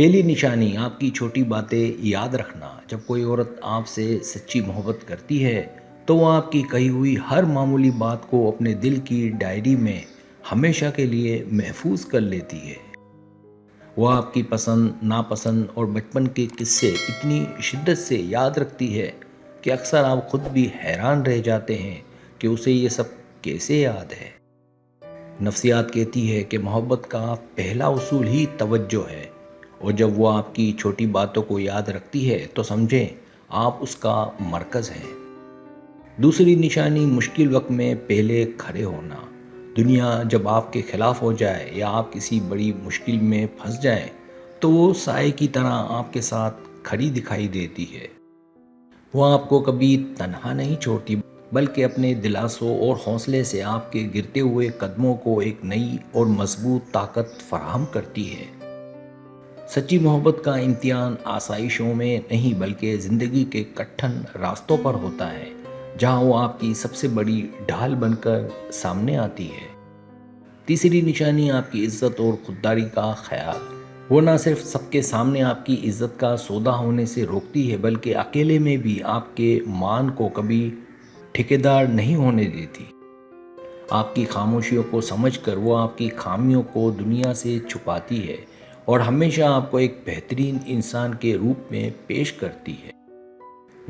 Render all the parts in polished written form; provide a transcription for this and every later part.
पहली निशानी आपकी छोटी बातें याद रखना। जब कोई औरत आपसे सच्ची मोहब्बत करती है तो वो आपकी कही हुई हर मामूली बात को अपने दिल की डायरी में हमेशा के लिए महफूज कर लेती है। वो आपकी पसंद नापसंद और बचपन के किस्से इतनी शिद्दत से याद रखती है कि अक्सर आप खुद भी हैरान रह जाते हैं कि उसे ये सब कैसे याद है। नफ्सियात कहती है कि मोहब्बत का पहला उसूल ही तवज्जो है, और जब वो आपकी छोटी बातों को याद रखती है तो समझें आप उसका मरकज़ हैं। दूसरी निशानी मुश्किल वक्त में पहले खड़े होना। दुनिया जब आपके खिलाफ हो जाए या आप किसी बड़ी मुश्किल में फंस जाएं, तो वो साए की तरह आपके साथ खड़ी दिखाई देती है। वो आपको कभी तन्हा नहीं छोड़ती, बल्कि अपने दिलासों और हौसले से आपके गिरते हुए कदमों को एक नई और मजबूत ताकत फराहम करती है। सच्ची मोहब्बत का इम्तिहान आसाइशों में नहीं बल्कि ज़िंदगी के कठिन रास्तों पर होता है, जहां वो आपकी सबसे बड़ी ढाल बनकर सामने आती है। तीसरी निशानी आपकी इज्जत और खुददारी का ख्याल। वो ना सिर्फ सबके सामने आपकी इज्जत का सौदा होने से रोकती है, बल्कि अकेले में भी आपके मान को कभी ठेकेदार नहीं होने देती। आपकी खामोशियों को समझकर वो आपकी खामियों को दुनिया से छुपाती है और हमेशा आपको एक बेहतरीन इंसान के रूप में पेश करती है।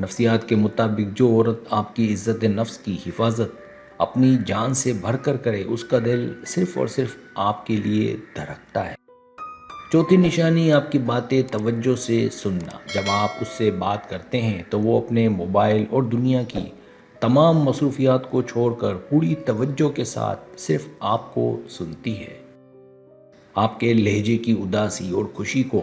नफ्सियात के मुताबिक जो औरत आपकी इज्जत नफ्स की हिफाजत अपनी जान से भरकर करे, उसका दिल सिर्फ और सिर्फ आपके लिए धड़कता है। चौथी निशानी आपकी बातें तवज्जो से सुनना। जब आप उससे बात करते हैं तो वो अपने मोबाइल और दुनिया की तमाम मसरूफियात को छोड़कर पूरी तवज्जो के साथ सिर्फ आपको सुनती है। आपके लहजे की उदासी और खुशी को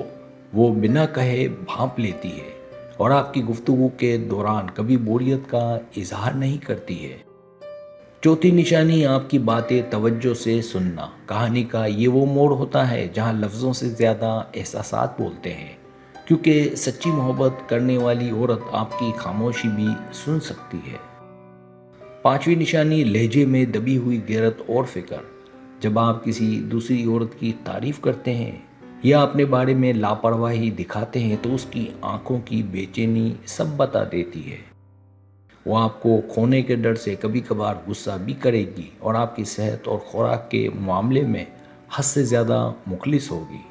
वो बिना कहे भांप लेती है और आपकी गुफ्तगू के दौरान कभी बोरियत का इजहार नहीं करती है। चौथी निशानी आपकी बातें तवज्जो से सुनना। कहानी का ये वो मोड़ होता है जहाँ लफ्ज़ों से ज़्यादा एहसासात बोलते हैं, क्योंकि सच्ची मोहब्बत करने वाली औरत आपकी खामोशी भी सुन सकती है। पांचवी निशानी लहजे में दबी हुई गैरत और फिक्र। जब आप किसी दूसरी औरत की तारीफ करते हैं या अपने बारे में लापरवाही दिखाते हैं तो उसकी आंखों की बेचैनी सब बता देती है। वो आपको खोने के डर से कभी कभार गुस्सा भी करेगी और आपकी सेहत और खुराक के मामले में हद से ज़्यादा मुखलिस होगी।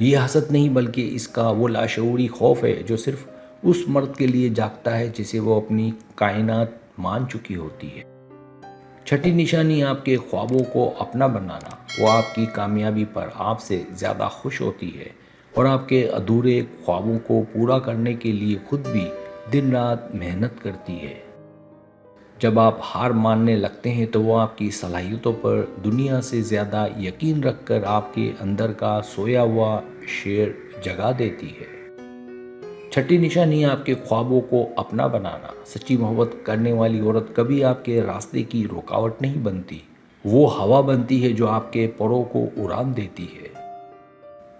ये हसद नहीं बल्कि इसका वो लाशऊरी खौफ है जो सिर्फ उस मर्द के लिए जागता है जिसे वो अपनी कायनात मान चुकी होती है। छठी निशानी आपके ख्वाबों को अपना बनाना। वो आपकी कामयाबी पर आपसे ज़्यादा खुश होती है और आपके अधूरे ख्वाबों को पूरा करने के लिए खुद भी दिन रात मेहनत करती है। जब आप हार मानने लगते हैं तो वो आपकी सलाहियतों पर दुनिया से ज़्यादा यकीन रखकर आपके अंदर का सोया हुआ शेर जगा देती है। छठी निशानी आपके ख्वाबों को अपना बनाना। सच्ची मोहब्बत करने वाली औरत कभी आपके रास्ते की रुकावट नहीं बनती, वो हवा बनती है जो आपके परों को उड़ान देती है।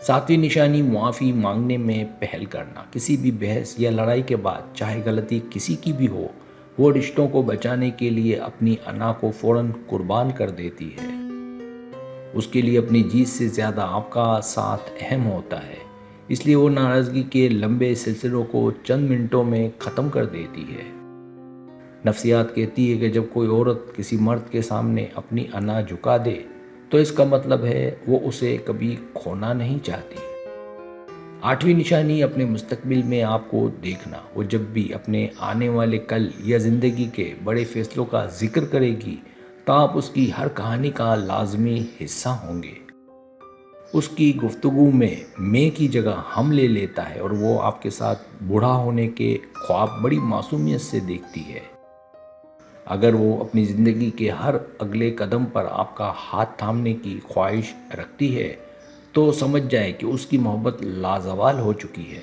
सातवीं निशानी मुआफ़ी मांगने में पहल करना। किसी भी बहस या लड़ाई के बाद चाहे गलती किसी की भी हो, वो रिश्तों को बचाने के लिए अपनी अना को फ़ौरन कुर्बान कर देती है। उसके लिए अपनी जीत से ज़्यादा आपका साथ अहम होता है, इसलिए वो नाराज़गी के लंबे सिलसिलों को चंद मिनटों में ख़त्म कर देती है। नफ्सियात कहती है कि जब कोई औरत किसी मर्द के सामने अपनी अना झुका दे तो इसका मतलब है वो उसे कभी खोना नहीं चाहती। आठवीं निशानी अपने मुस्तकबिल में आपको देखना। वो जब भी अपने आने वाले कल या ज़िंदगी के बड़े फैसलों का जिक्र करेगी तो आप उसकी हर कहानी का लाजमी हिस्सा होंगे। उसकी गुफ्तगू में मैं की जगह हम ले लेता है और वो आपके साथ बूढ़ा होने के ख्वाब बड़ी मासूमियत से देखती है। अगर वो अपनी ज़िंदगी के हर अगले कदम पर आपका हाथ थामने की ख्वाहिश रखती है तो समझ जाए कि उसकी मोहब्बत लाजवाल हो चुकी है।